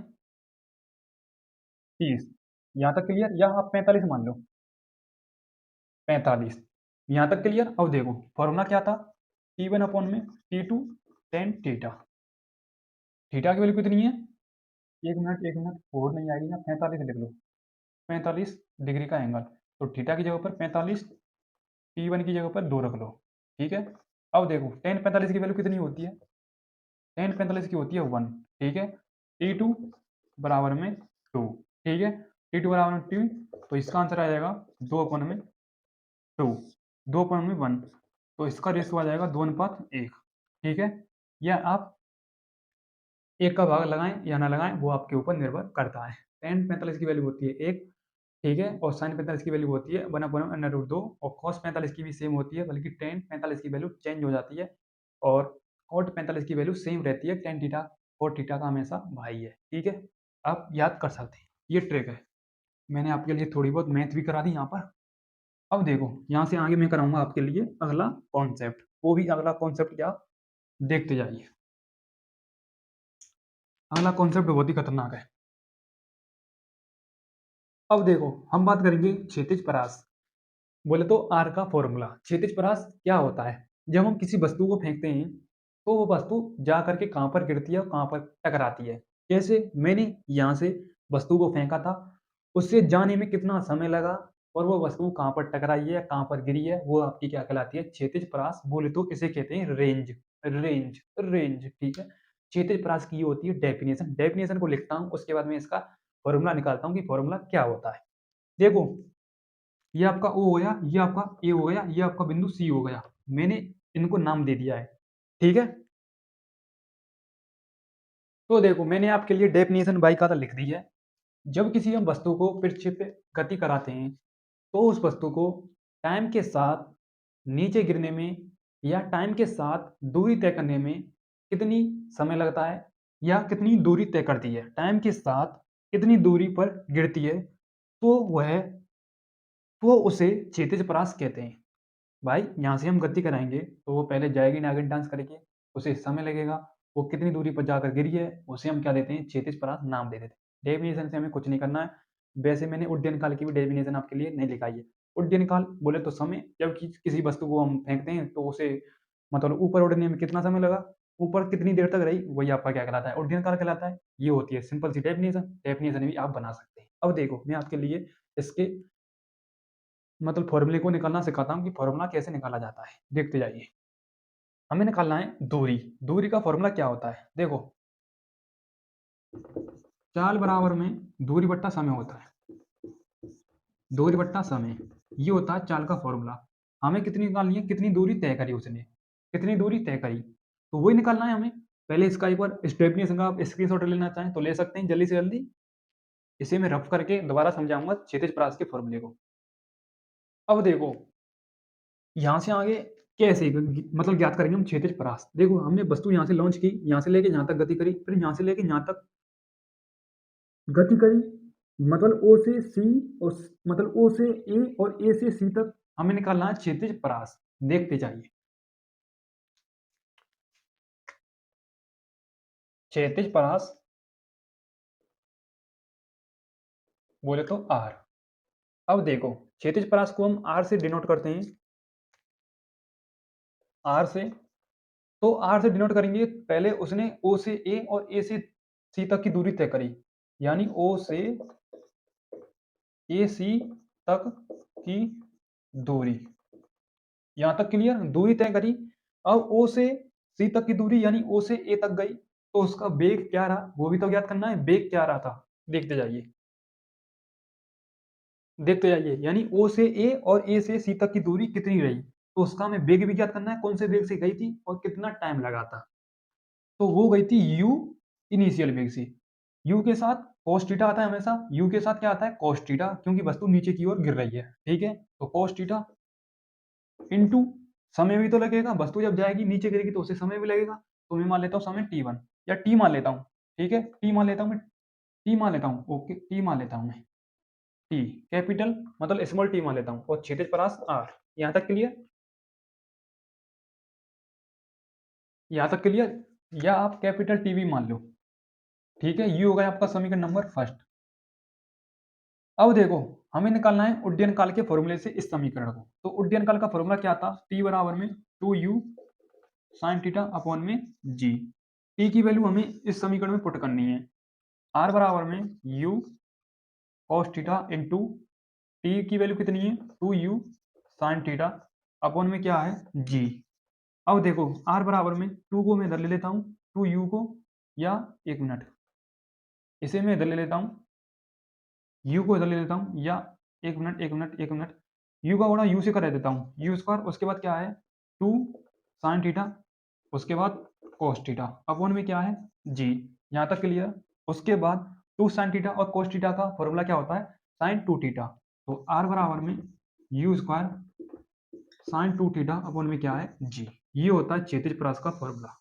30, यहाँ तक क्लियर, या आप 45 मान लो, 45, यहाँ तक क्लियर। अब देखो फॉर्मूला क्या था, T1 अपॉन में T2 tan थीटा, थीटा की वैल्यू कितनी है, एक मिनट, 4 नहीं आएगी ना, 45 लिख लो, 45 डिग्री का एंगल। तो थीटा की जगह पर 45, T1 की जगह पर 2 रख लो, ठीक है। अब देखो tan 45 की वैल्यू कितनी होती है, tan 45 की होती है 1, ठीक है। T2 बराबर में 2, ठीक है। T2 बराबर में 2, तो इसका आंसर आ जाएगा 2 अपॉन में 2, 2 अपॉन में 1, तो इसका रेशो आ जाएगा 2:1, ठीक है। या आप एक का भाग लगाएं या ना लगाएं वो आपके ऊपर निर्भर करता है। tan 45 की वैल्यू होती है 1, ठीक है, और sin 45 की वैल्यू होती है 1/√2, और cos 45 की भी सेम होती है, बल्कि tan 45 की वैल्यू चेंज हो जाती है और cot 45 की वैल्यू सेम रहती है। tan थीटा cot थीटा का हमेशा भाई है, ठीक है। आप याद कर सकते हैं, ये ट्रिक है। मैंने आपके लिए थोड़ी बहुत मैथ भी करा दी यहाँ पर। अब देखो यहाँ से आगे मैं कराऊंगा आपके लिए अगला कॉन्सेप्ट, वो भी अगला कॉन्सेप्ट क्या, देखते जाइए। अगला कॉन्सेप्ट बहुत ही खतरनाक है। अब देखो हम बात करेंगे क्षैतिज परास, बोले तो आर का फॉर्मूला। क्षैतिज परास क्या होता है, जब हम किसी वस्तु को फेंकते हैं तो वो वस्तु जा करके कहाँ पर गिरती है और कहाँ पर टकराती है। जैसे मैंने यहाँ से वस्तु को फेंका था, उससे जाने में कितना समय लगा और वो वस्तु कहाँ पर टकराई है, कहाँ पर गिरी है, वो आपकी क्या कहलाती है, क्षैतिज परास। बोले तो इसे कहते हैं रेंज, रेंज, रेंज, ठीक है। क्षैतिज परास की ये होती है डेफिनेशन। डेफिनेशन को लिखता हूँ, उसके बाद में इसका फॉर्मूला निकालता हूँ कि फॉर्मूला क्या होता है। देखो ये आपका O हो गया, ये आपका A हो गया, ये आपका बिंदु C हो गया। मैंने इनको नाम दे दिया है, ठीक है। तो देखो मैंने आपके लिए डेफिनेशन बाई का लिख दी है। जब किसी हम वस्तु को पृष्ठ पे गति कराते हैं तो उस वस्तु को टाइम के साथ नीचे गिरने में या टाइम के साथ दूरी तय करने में कितनी समय लगता है, या कितनी दूरी तय करती है, टाइम के साथ कितनी दूरी पर गिरती है, तो उसे क्षैतिज परास कहते हैं। भाई यहाँ से हम गति कराएंगे तो वो पहले जाएगी नागिन डांस करके, उसे समय लगेगा, वो कितनी दूरी पर जाकर गिरी है उसे हम क्या देते हैं, क्षैतिज परास नाम दे देते हैं। डेफिनेशन से हमें कुछ नहीं करना है। वैसे मैंने उड्डयन काल की भी डेफिनेशन आपके लिए नहीं लिखाई है, उड्डयन काल बोले तो समय, जब किसी वस्तु को हम फेंकते हैं तो उसे मतलब ऊपर उड़ने में कितना समय लगा, ऊपर कितनी देर तक रही, वही आपका क्या कहलाता है, उड्डयन काल कहलाता है। ये होती है सिंपल सी डेफिनेशन, डेफिनेशन भी आप बना सकते हैं। अब देखो मैं आपके लिए इसके मतलब फॉर्मूले को निकालना सिखाता हूँ कि फॉर्मूला कैसे निकाला जाता है, देखते जाइए। हमें निकालना है दूरी। दूरी का फॉर्मूला क्या होता है, देखो चाल बराबर में दूरी बट्टा समय होता है। दूरी बट्टा समय, ये होता है चाल का फॉर्मूला। हमें कितनी निकालनी है, कितनी दूरी तय करी उसने, कितनी दूरी तय करी, तो वही निकालना है हमें। पहले इसका एक बार इस डेफिनेशन का आप स्क्रीनशॉट लेना चाहें तो ले सकते हैं जल्दी से जल्दी। इसे मैं रफ करके दोबारा समझाऊंगा क्षैतिज परास के फॉर्मूले को। अब देखो यहाँ से आगे कैसे मतलब ज्ञात करेंगे हम क्षैतिज परास। देखो हमने वस्तु यहाँ से लॉन्च की, यहाँ से लेके यहाँ तक गति करी, फिर यहाँ से लेके यहाँ तक गति करी, मतलब ओ से सी और मतलब ओ से ए और ए से सी तक हमें निकालना है क्षैतिज परास। देखते जाइए, क्षैतिज परास बोले तो आर। अब देखो क्षैतिज परास को हम आर से डिनोट करते हैं, आर से। तो आर से डिनोट करेंगे, पहले उसने ओ से ए और ए से सी तक की दूरी तय करी, यानी ओ से ए सी तक की दूरी, यहां तक क्लियर, दूरी तय करी। अब ओ से सी तक की दूरी यानी ओ से ए तक गई, तो उसका वेग क्या रहा वो भी तो ज्ञात करना है, वेग क्या रहा था। देखते जाइए, देखते जाइए, यानी ओ से ए और ए से सी तक की दूरी कितनी रही, तो उसका हमें वेग भी ज्ञात करना है, कौन से वेग से गई थी और कितना टाइम लगा था। तो वो गई थी यू इनिशियल वेग से। यू के साथ cos थीटा आता है हमेशा, यू के साथ क्या आता है cos थीटा, क्योंकि वस्तु नीचे की ओर गिर रही है, ठीक है। तो cos थीटा इंटू समय भी तो लगेगा, वस्तु जब जाएगी नीचे गिरेगी तो उसे समय भी लगेगा। तो मैं मान लेता हूँ समय t1 या टी मान लेता हूँ, ठीक है, टी मान लेता हूँ मैं, टी मान लेता हूँ, ओके टी मान लेता हूँ मैं, टी कैपिटल मतलब स्मॉल टी मान लेता हूँ, और क्षैतिज परास आर। यहाँ तक क्लियर, यहाँ तक क्लियर, या आप कैपिटल टी भी मान लो, ठीक है। ये हो गया आपका समीकरण नंबर फर्स्ट। अब देखो हमें निकालना है उड्डयन काल के फॉर्मूले से इस समीकरण को। तो उड्डयन काल का फॉर्मूला क्या था, टी बराबर में 2u साइन थीटा अपॉन में जी। टी की वैल्यू हमें इस समीकरण में पुट करनी है, आर बराबर में u cos theta into T की वैल्यू कितनी है 2u साइन थीटा अपॉन में क्या है जी। अब देखो आर बराबर में 2 को मैं इधर ले लेता हूँ, 2u को, या एक मिनट इसे मैं इधर ले लेता हूँ, यू को इधर ले लेता हूँ, या एक मिनट एक मिनट एक मिनट, यू का गुणा यू से कर देता हूँ, यू स्क्वायर, उसके बाद क्या है 2 साइन थीटा, उसके बाद cos थीटा अपॉन में क्या है जी। यहाँ तक क्लियर। उसके बाद 2 साइन थीटा और cos थीटा का फॉर्मूला क्या होता है साइन 2 थीटा। तो आर बराबर में U square sine 2 theta upon में क्या है जी। ये होता है क्षैतिज परास का फॉर्मूला,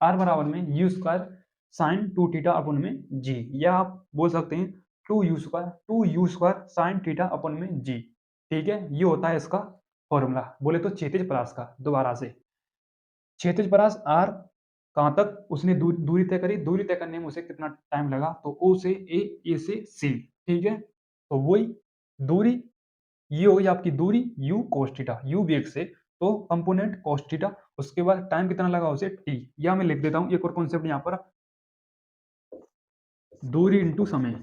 आर बराबर में U square sine 2 theta upon में जी, या आप बोल सकते हैं 2u square sine theta upon में जी, ठीक है। ये होता है इसका फॉर्मूला, बोले तो क्षैतिज परास का। दोबारा से क्षैतिज परास आर कहाँ तक उसने दूरी तय करी, दूरी तय करने में उसे कितना टाइम लगा, तो ओ से ए से सी, ठीक है। तो वही दूरी, ये हो गई आपकी दूरी u cos थीटा, u वेग से, तो कंपोनेंट cos थीटा, उसके बाद टाइम कितना लगा उसे t, या मैं लिख देता हूँ एक और कॉन्सेप्ट यहाँ पर, दूरी इंटू समय,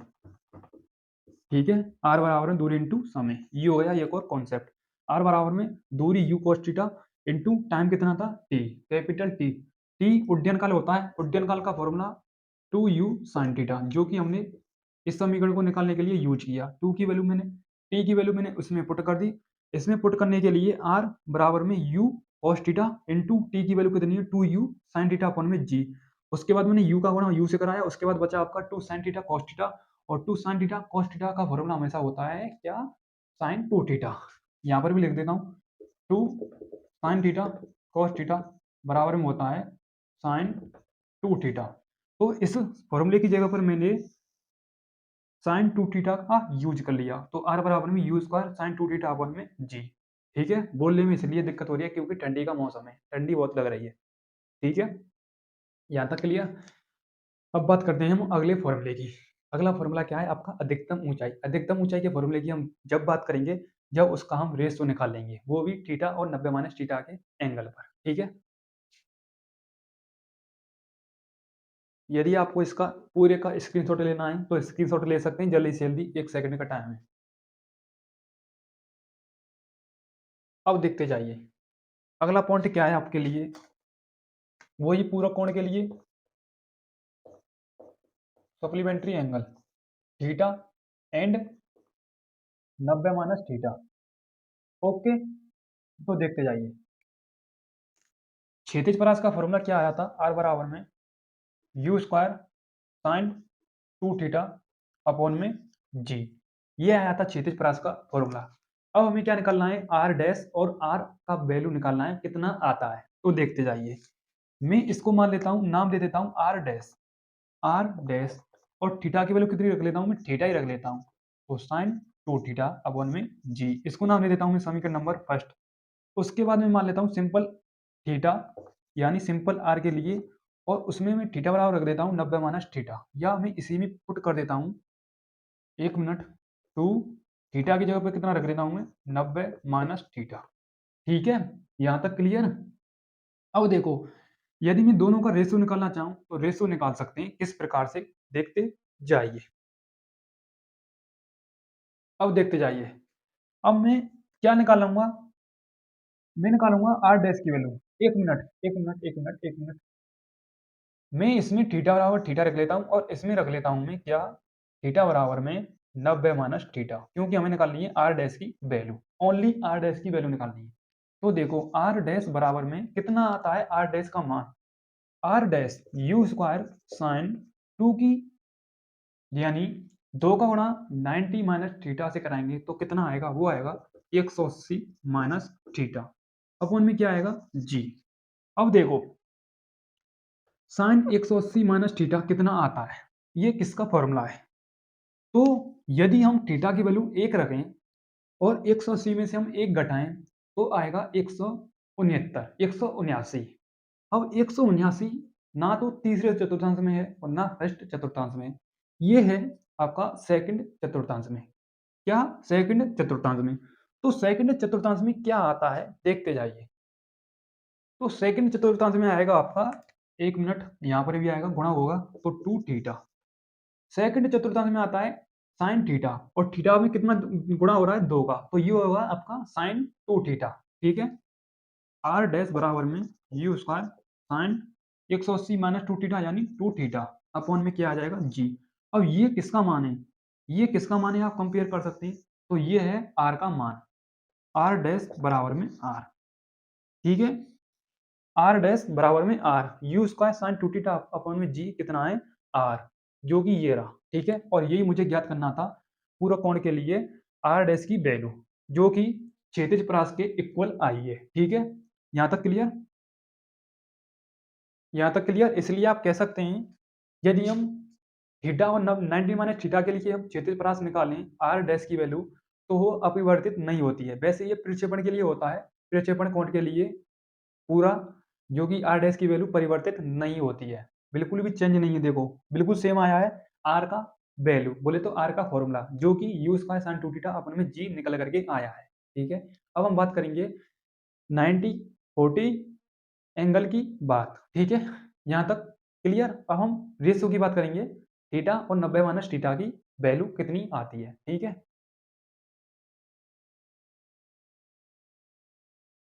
ठीक है। आर बराबर में दूरी इंटू समय, ये हो गया एक और कॉन्सेप्ट। आर बराबर में दूरी u cos theta into time कितना था t, कैपिटल टी। टी उड्डयन काल होता है, उड्डयन काल का फॉर्मूला 2u sin थीटा, जो कि हमने इस समीकरण को निकालने के लिए यूज किया। टू की वैल्यू मैंने, टी की वैल्यू मैंने उसमें पुट कर दी। इसमें पुट करने के लिए आर बराबर में u cos theta into T की वैल्यू कितनी है 2u sin थीटा अपॉन में जी। उसके बाद मैंने u का गुणा u से कराया, उसके बाद बचा आपका 2 sin थीटा cos थीटा, और 2 sin थीटा cos थीटा का फॉर्मूला हमेशा होता है क्या sin 2 थीटा। यहाँ पर भी लिख देता हूँ 2 sin थीटा cos थीटा बराबर में होता है sin 2 थीटा। तो इस फॉर्मूले की जगह पर मैंने साइन 2 थीटा का यूज कर लिया, तो आर बराबर में U square sine 2 theta upon में जी, ठीक है। बोलने में इसलिए दिक्कत हो रही है क्योंकि ठंडी का मौसम है, ठंडी बहुत लग रही है, ठीक है। यहाँ तक क्लियर। अब बात करते हैं हम अगले फॉर्मूले की। अगला फॉर्मूला क्या है आपका अधिकतम ऊंचाई। अधिकतम ऊंचाई के फॉर्मूले की हम जब बात करेंगे जब उसका हम रेशियो निकाल लेंगे, वो भी थीटा और 90 माइनस थीटा के एंगल पर। ठीक है, यदि आपको इसका पूरे का स्क्रीनशॉट लेना है तो स्क्रीनशॉट ले सकते हैं, जल्दी से जल्दी 1 सेकंड का टाइम है। अब देखते जाइए अगला पॉइंट क्या है आपके लिए, वही पूरा कोण के लिए supplementary angle theta and 90 minus theta. Okay, तो देखते जाइए क्षैतिज परास का फॉर्मूला क्या आया था, आर बराबर में U square sine 2 theta upon में जी। ये आया था क्षैतिज परास का फॉर्मूला। अब हमें क्या निकालना है, आर डैश और आर का वैल्यू निकालना है कितना आता है। तो देखते जाइए मैं इसको मान लेता हूँ, नाम दे देता हूँ आर डैश और थीटा की वैल्यू कितनी रख लेता हूँ, मैं थीटा ही रख लेता हूँ। तो साइन 2 थीटा अपॉन में जी, इसको नाम दे देता हूँ मैं समीकरण नंबर फर्स्ट। उसके बाद मैं मान लेता हूँ सिंपल थीटा यानी सिंपल आर के लिए, और उसमें मैं थीटा बराबर रख देता हूँ 90 माइनस थीटा, या मैं इसी में पुट कर देता हूँ 1 मिनट 2 थीटा की जगह पे कितना रख देता हूँ मैं 90 माइनस थीटा। ठीक है, यहाँ तक क्लियर। अब देखो यदि मैं दोनों का रेशियो निकालना चाहूँ तो रेशियो निकाल सकते हैं किस प्रकार से, देखते जाइए। अब देखते जाइए, अब मैं क्या निकालूंगा, मैं निकालूंगा आर डैश की value. 1 minute 1 minute 1 minute 1 minute, मैं इसमें थीटा बराबर थीटा रख लेता हूँ और इसमें रख लेता हूँ मैं क्या, थीटा बराबर में 90 माइनस थीटा, क्योंकि हमें निकालनी है आर डैश की वैल्यू, ओनली आर डैश की वैल्यू निकालनी है। तो देखो आर डैश बराबर में कितना आता है, आर डैश का मान R dash U square sine 2 की यानी 2 का गुणा 90 माइनस थीटा से कराएंगे तो कितना आएगा, वो आएगा 180 माइनस थीटा अपॉन में क्या आएगा जी। अब देखो साइन 180 माइनस थीटा कितना आता है, ये किसका फॉर्मूला है। तो यदि हम थीटा की वैल्यू 1 रखें और 180 में से हम 1 घटाएं तो आएगा 169 179। अब 179 ना तो तीसरे चतुर्थांश में है और ना फर्स्ट चतुर्थांश में, ये है आपका सेकंड चतुर्थांश में। क्या, सेकंड चतुर्थांश में। तो सेकंड चतुर्थांश में क्या आता है देखते जाइए। तो सेकंड चतुर्थांश में आएगा आपका 1 मिनट, यहाँ पर भी आएगा गुणा होगा तो 2 थीटा। सेकंड चतुर्थांश में आता है साइन थीटा और थीटा में कितना गुणा हो रहा है 2 का, तो ये होगा आपका साइन 2 थीटा। ठीक है, आर डैश बराबर में U square sign 180 minus 2 theta यानी 2 थीटा अपॉन में क्या आ जाएगा जी। अब ये किसका मान है, ये किसका मान है आप कंपेयर कर सकते हैं, तो ये है आर का मान, आर डैश बराबर में आर। ठीक है, आर डैश बराबर में R U square sine 2 theta upon में जी कितना है आर, जो कि ये रहा। ठीक है, और यही मुझे ज्ञात करना था पूरा कोण के लिए आर डैश की वैल्यू, जो कि क्षैतिज परास के इक्वल आई है। ठीक है, यहाँ तक क्लियर, यहाँ तक क्लियर। इसलिए आप कह सकते हैं यदि हम थीटा और 90 माइनस थीटा के लिए हम क्षैतिज परास निकालें आर डैश की वैल्यू, तो वो अपरिवर्तित नहीं होती है। वैसे ये प्रक्षेपण के लिए होता है, प्रक्षेपण कोण के लिए पूरा, जो कि आर डैश की वैल्यू परिवर्तित नहीं होती है, बिल्कुल भी चेंज नहीं है। देखो बिल्कुल सेम आया है आर का वैल्यू, बोले तो आर का फॉर्मूला जो कि यू स्क्वायर साइन 2 थीटा अपन में जी निकल करके आया है। ठीक है, अब हम बात करेंगे 90 40 एंगल की बात। ठीक है, यहाँ तक क्लियर। अब हम रेशियो की बात करेंगे, थीटा और 90 माइनस थीटा की वैल्यू कितनी आती है। ठीक है,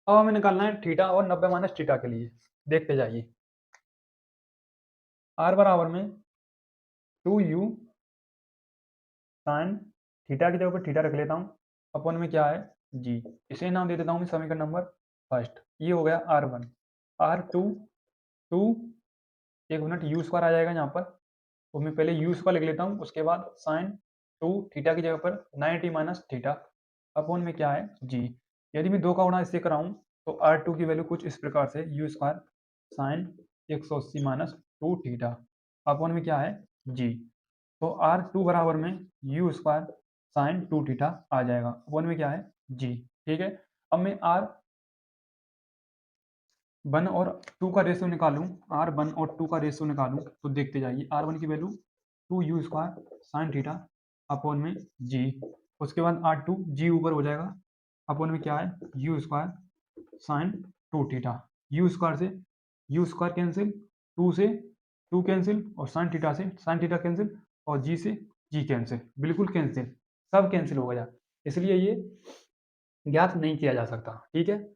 अब हमें निकालना है थीटा और 90 माइनस थीटा के लिए, देखते जाइए। आर बराबर में 2u साइन थीटा की जगह पर थीटा रख लेता हूँ अपन में क्या है जी, इसे नाम दे देता हूँ मैं समीकरण नंबर फर्स्ट। ये हो गया R1 R2 2 1 minute you square आ जाएगा यहाँ पर, तो मैं पहले यू स्क्वायर लिख लेता हूँ, उसके बाद साइन 2 थीटा की जगह पर 90 माइनस थीटा अपॉन में क्या है जी। यदि मैं 2 का गुणा इससे कराऊँ तो R2 की वैल्यू कुछ इस प्रकार से you square sign 180 minus 2 theta upon में क्या है जी। तो R2 बराबर में यू स्क्वायर साइन 2 थीटा आ जाएगा, वन में क्या है जी। ठीक है, अब मैं R1 और 2 का रेशियो निकालूं, R1 और 2 का रेशियो निकालूं तो देखते जाइए R1 की value two U square sine theta upon में जी। उसके बाद आर टू जी ऊपर हो जाएगा अपॉन में क्या है U square sine two theta. U square cancel, two से टू कैंसिल और साइन थीटा से साइन थीटा कैंसिल और जी से जी कैंसिल, बिल्कुल कैंसिल, सब कैंसिल हो गया। इसलिए ये ज्ञात नहीं किया जा सकता। ठीक है,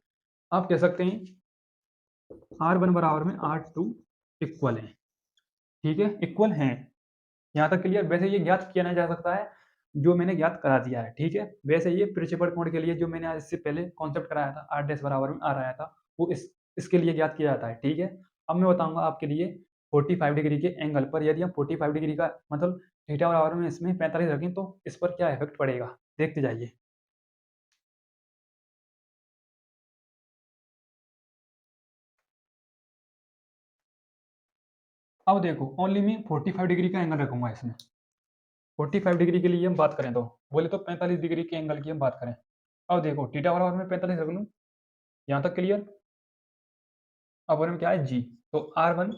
आप कह सकते हैं आर वन बराबर में आर टू इक्वल है। ठीक है, इक्वल हैं, यहाँ तक क्लियर। वैसे ये ज्ञात किया नहीं जा सकता है, जो मैंने ज्ञात करा दिया है। ठीक है, वैसे ये प्रिंसिपल कोण के लिए जो मैंने आज इससे पहले कॉन्सेप्ट कराया था आर डैश बराबर में आर आया था, वो इसके लिए ज्ञात किया जाता है। ठीक है, अब मैं बताऊंगा आपके लिए 45 डिग्री के एंगल पर यदि हम 45 डिग्री का मतलब थीटा बराबर में इसमें 45 रखें तो इस पर क्या इफेक्ट पड़ेगा, देखते जाइए। अब देखो ओनली मैं 45 डिग्री का एंगल रखूंगा इसमें। 45 डिग्री के लिए हम बात करें तो बोले तो 45 डिग्री के एंगल की हम बात करें। अब देखो थीटा बराबर में 45 रख लूँ, यहाँ तक क्लियर। अब में क्या है जी, तो R one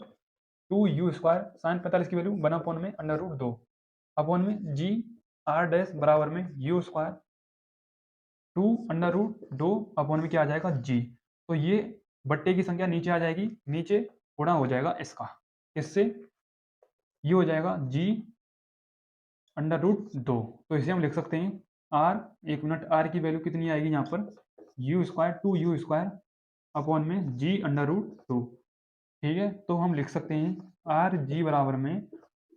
two U square sine 45 की वैल्यू वन अपॉन में अंडर रूट दो अपॉन में जी आर डैश बराबर में U square two under root दो अपॉन में क्या आ जाएगा जी। तो ये बट्टे की संख्या नीचे आ जाएगी, नीचे गुणा हो जाएगा इसका, इससे ये हो जाएगा जी अंडर रूट दो। तो इसे हम लिख सकते हैं आर, एक मिनट, आर की वैल्यू कितनी आएगी यहाँ पर U square two U square upon में जी अंडर रूट टू। ठीक है, तो हम लिख सकते हैं आर जी बराबर में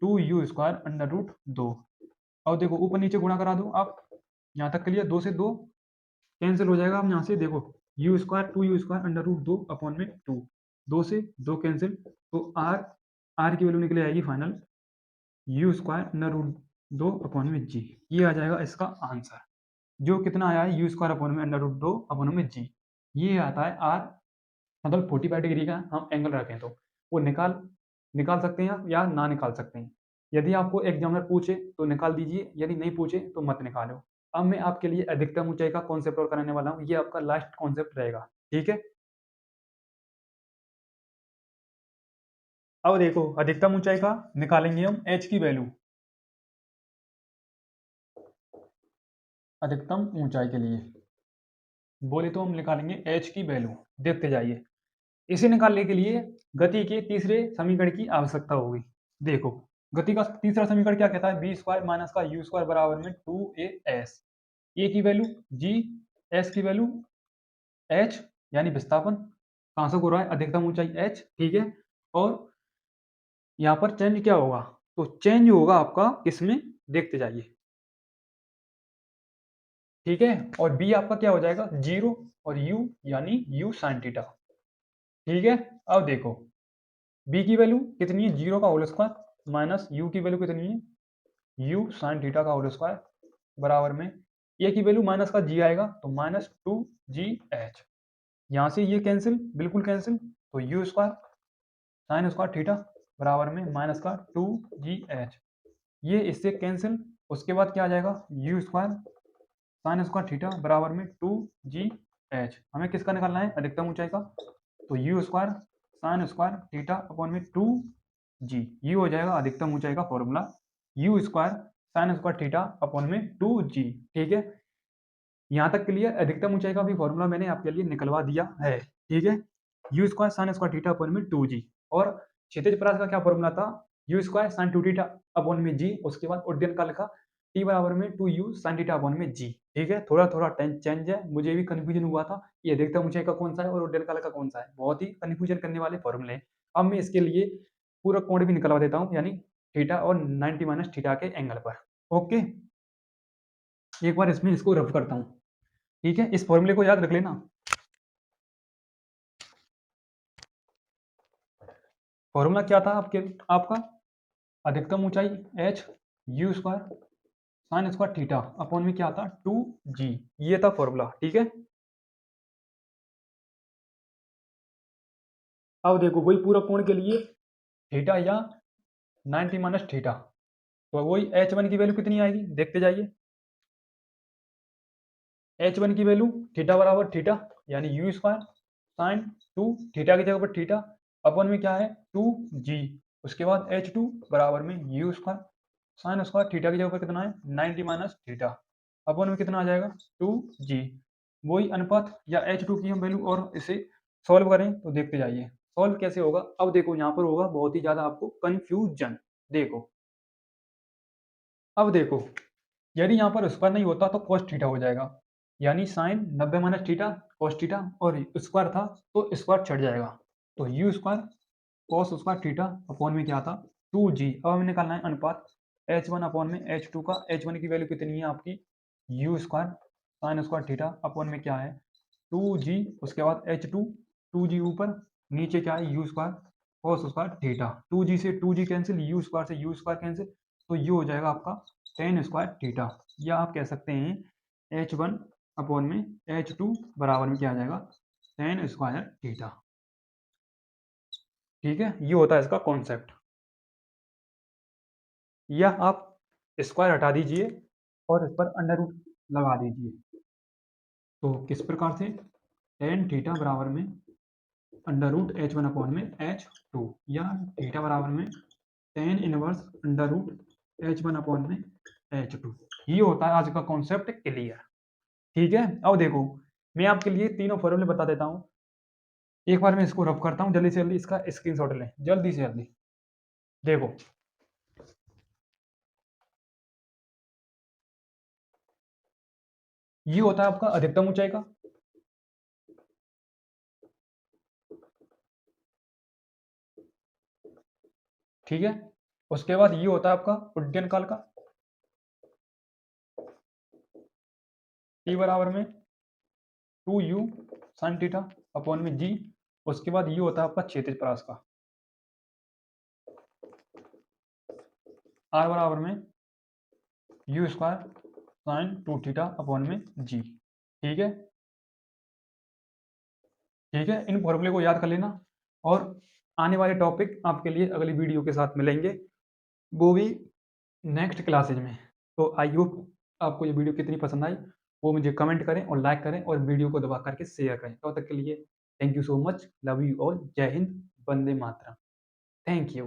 two U square under root दो। और देखो ऊपर नीचे गुणा करा दो आप, यहाँ तक क्लियर, दो से दो कैंसिल हो जाएगा। अब यहाँ से देखो U square two U square under root दो अपॉन में टू, दो से दो कैंसिल, तो आर, आर की वैल्यू निकले आएगी final U square under root दो अपॉन में जी। ये आ जाएगा इसका आंसर, जो कितना आया है यू स्क्वायर अपॉन में अंडर रूट दो अपॉन में जी। ये आता है आर, मतलब 45 डिग्री का हम एंगल रखें तो वो निकाल निकाल सकते हैं आप या ना निकाल सकते हैं। यदि आपको एग्जामिनर पूछे तो निकाल दीजिए, यदि नहीं पूछे तो मत निकालो। अब मैं आपके लिए अधिकतम ऊंचाई का कॉन्सेप्ट और कराने वाला हूँ, ये आपका लास्ट कॉन्सेप्ट रहेगा। ठीक है, अब देखो अधिकतम ऊंचाई का निकालेंगे हम एच की वैल्यू। अधिकतम ऊंचाई के लिए बोले तो हम निकालेंगे एच की वैल्यू, देखते जाइए। इसे निकालने के लिए गति के तीसरे समीकरण की आवश्यकता होगी। देखो गति का तीसरा समीकरण क्या कहता है, बी स्क्वायर माइनस का यू स्क्वायर बराबर में टू ए एस, ए की वैल्यू जी, एस की वैल्यू एच, यानी विस्थापन कहां से हो रहा है अधिकतम ऊंचाई एच। ठीक है, और यहाँ पर चेंज क्या होगा, तो चेंज होगा आपका इसमें, देखते जाइए। ठीक है, और बी आपका क्या हो जाएगा जीरो, और यू यानी यू साइन थीटा। ठीक है, अब देखो बी की वैल्यू कितनी है जीरो का होल स्क्वायर माइनस यू की वैल्यू कितनी है यू साइन थीटा का होल स्क्वायर बराबर में ए की वैल्यू माइनस का जी आएगा तो माइनस टू जी एच। यहाँ से ये कैंसिल, बिल्कुल कैंसिल, तो U square sine square theta बराबर में माइनस का टू जी एच, ये इससे कैंसिल। उसके बाद क्या आ जाएगा you square sine square theta बराबर में टू जी एच। हमें किसका निकालना है अधिकतम ऊंचाई का, तो U square sine square theta upon में टू जी, ये हो जाएगा अधिकतम ऊंचाई का formula you square sine square theta upon में टू जी। ठीक है, यहाँ तक क्लियर। अधिकतम ऊंचाई का भी फॉर्मूला मैंने आपके लिए निकलवा दिया है। ठीक है, U square sine square theta upon में टू जी, और क्षैतिज परास का क्या फॉर्मूला था you square sine two theta upon में जी, उसके बाद उड्डयन काल का टी बराबर में two U sine theta upon में जी। ठीक है, थोड़ा थोड़ा चेंज है, मुझे भी कंफ्यूजन हुआ था ये अधिकतम ऊंचाई का कौन सा है और उड्डयन काल का कौन सा है, बहुत ही कंफ्यूजन करने वाले फॉर्मूले हैं। अब मैं इसके लिए पूरा कोण भी निकलवा देता हूँ, यानी थीटा और 90 माइनस थीटा के एंगल पर। ओके, एक बार इसमें इसको रफ करता हूँ। ठीक है, इस फॉर्मूले को याद रख लेना। फॉर्मूला क्या था आपका अधिकतम ऊंचाई H U square sine square theta upon में क्या था टू जी, ये था फॉर्मूला। ठीक है, अब देखो वही पूरा कोण के लिए थीटा या 90 माइनस थीटा, तो वही एच वन की वैल्यू कितनी आएगी, देखते जाइए। एच वन की वैल्यू थीटा बराबर थीटा यानी you square sine two theta की जगह पर थीटा अपॉन में क्या है टू जी, उसके बाद एच टू बराबर में U square sine square theta की जगह पर कितना है 90 माइनस थीटा अपन में कितना आ जाएगा 2g। वही अनुपात या h2 की हम वैल्यू और इसे सॉल्व करें तो देखते जाइए सॉल्व कैसे होगा। अब देखो यहाँ पर होगा बहुत ही ज़्यादा आपको कन्फ्यूजन। देखो अब देखो यदि यहाँ पर स्क्वायर नहीं होता तो cos थीटा हो जाएगा, यानी sine 90 minus theta cos theta, और स्क्वायर था तो स्क्वायर छट जाएगा, तो U square cos square theta upon में क्या था 2g। अब हमें निकालना है अनुपात h1 अपॉन में h2 का। h1 की वैल्यू कितनी है आपकी you square sine square theta upon में क्या है 2g, उसके बाद h2 2g ऊपर, नीचे क्या है U square cos square theta. 2g से 2g कैंसिल, यू स्क्वायर से यू स्क्वायर कैंसिल, तो ये हो जाएगा आपका टेन स्क्वायर थीटा। या आप कह सकते हैं h1 अपॉन में h2 बराबर में क्या आ जाएगा टेन स्क्वायर थीटा। ठीक है, ये होता है इसका कॉन्सेप्ट। या आप स्क्वायर हटा दीजिए और इस पर अंडर रूट लगा दीजिए, तो किस प्रकार से टेन थीटा बराबर में अंडर रूट h1 अपॉन में h2, या थीटा बराबर में tan inverse under root h1 upon में h2। ये होता है आज का कॉन्सेप्ट क्लियर। ठीक है, अब देखो मैं आपके लिए तीनों फॉर्मूले बता देता हूँ। एक बार मैं इसको रफ करता हूँ, जल्दी से जल्दी इसका स्क्रीनशॉट लें, जल्दी से जल्दी। देखो ये होता है आपका अधिकतम ऊंचाई का, ठीक है। उसके बाद ये होता है आपका उड्डयन काल का, टी बराबर में 2u साइन थीटा अपॉन में जी। उसके बाद ये होता है आपका क्षैतिज परास का, आर बराबर में U square sine 2 theta upon में जी। ठीक है, ठीक है, इन फॉर्मूले को याद कर लेना। और आने वाले टॉपिक आपके लिए अगली वीडियो के साथ मिलेंगे, वो भी नेक्स्ट क्लासेज में। तो आई होप आपको ये वीडियो कितनी पसंद आई वो मुझे कमेंट करें और लाइक करें और वीडियो को दबा करके शेयर करें। तब तक के लिए thank you so much, love you all, जय हिंद, वंदे मातरम, थैंक यू।